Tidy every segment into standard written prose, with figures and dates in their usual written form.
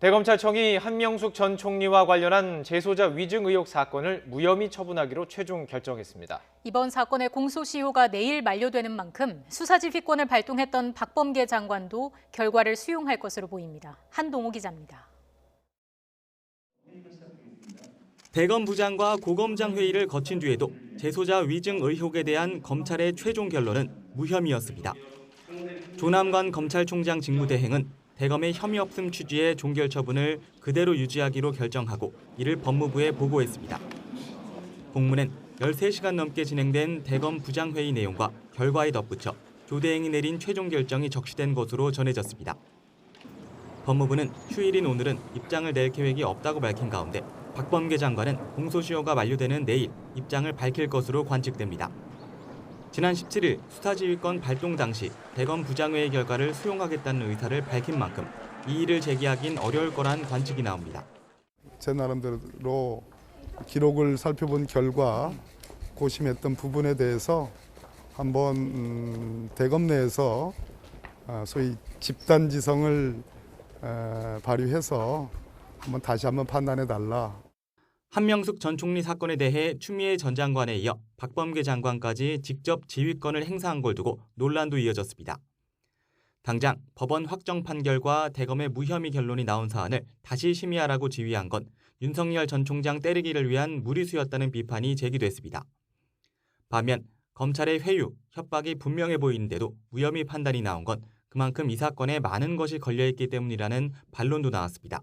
대검찰청이 한명숙 전 총리와 관련한 재소자 위증 의혹 사건을 무혐의 처분하기로 최종 결정했습니다. 이번 사건의 공소시효가 내일 만료되는 만큼 수사지휘권을 발동했던 박범계 장관도 결과를 수용할 것으로 보입니다. 한동호 기자입니다. 대검 부장과 고검장 회의를 거친 뒤에도 재소자 위증 의혹에 대한 검찰의 최종 결론은 무혐의였습니다. 조남관 검찰총장 직무대행은 대검의 혐의 없음 취지의 종결 처분을 그대로 유지하기로 결정하고 이를 법무부에 보고했습니다. 공문엔 13시간 넘게 진행된 대검 부장회의 내용과 결과에 덧붙여 조 대행이 내린 최종 결정이 적시된 것으로 전해졌습니다. 법무부는 휴일인 오늘은 입장을 낼 계획이 없다고 밝힌 가운데 박범계 장관은 공소시효가 만료되는 내일 입장을 밝힐 것으로 관측됩니다. 지난 17일 수사지휘권 발동 당시 대검 부장회의 결과를 수용하겠다는 의사를 밝힌 만큼 이의를 제기하긴 어려울 거란 관측이 나옵니다. 제 나름대로 기록을 살펴본 결과 고심했던 부분에 대해서 한번 대검 내에서 소위 집단지성을 발휘해서 다시 한번 판단해달라. 한명숙 전 총리 사건에 대해 추미애 전 장관에 이어 박범계 장관까지 직접 지휘권을 행사한 걸 두고 논란도 이어졌습니다. 당장 법원 확정 판결과 대검의 무혐의 결론이 나온 사안을 다시 심의하라고 지휘한 건 윤석열 전 총장 때리기를 위한 무리수였다는 비판이 제기됐습니다. 반면 검찰의 회유, 협박이 분명해 보이는데도 무혐의 판단이 나온 건 그만큼 이 사건에 많은 것이 걸려있기 때문이라는 반론도 나왔습니다.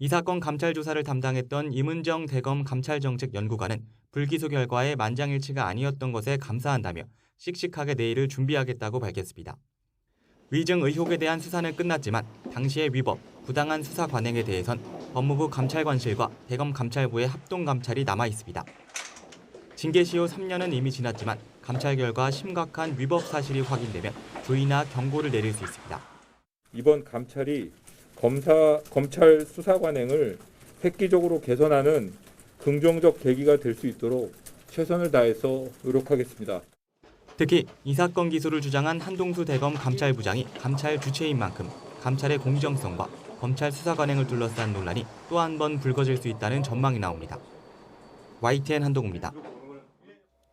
이 사건 감찰 조사를 담당했던 임은정 대검 감찰정책연구관은 불기소 결과에 만장일치가 아니었던 것에 감사한다며 씩씩하게 내일을 준비하겠다고 밝혔습니다. 위증 의혹에 대한 수사는 끝났지만 당시의 위법, 부당한 수사 관행에 대해선 법무부 감찰관실과 대검 감찰부의 합동 감찰이 남아 있습니다. 징계시효 3년은 이미 지났지만 감찰 결과 심각한 위법 사실이 확인되면 조의나 경고를 내릴 수 있습니다. 이번 감찰이 검찰 수사 관행을 획기적으로 개선하는 긍정적 계기가 될 수 있도록 최선을 다해서 노력하겠습니다. 특히 이 사건 기소를 주장한 한동수 대검 감찰부장이 감찰 주체인 만큼 감찰의 공정성과 검찰 수사 관행을 둘러싼 논란이 또 한 번 불거질 수 있다는 전망이 나옵니다. YTN 한동우입니다.